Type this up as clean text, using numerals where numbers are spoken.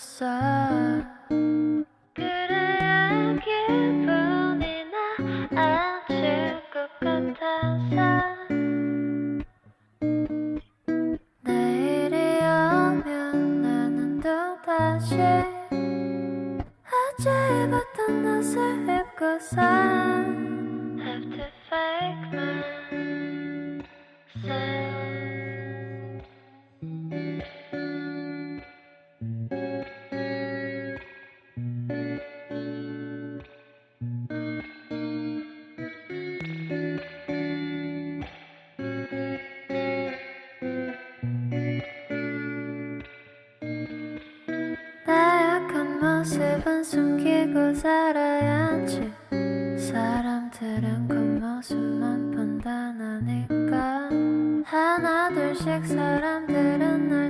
있어. 그래야 기분이 나아질 것 같아서 내일이 오면 나는 또다시 어제 입었던 옷을 입고서 Have to fake myself. 나약한 모습은 숨기고 살아야지. 사람들은 겉모습만 판단하니까 하나 둘씩 사람들은 날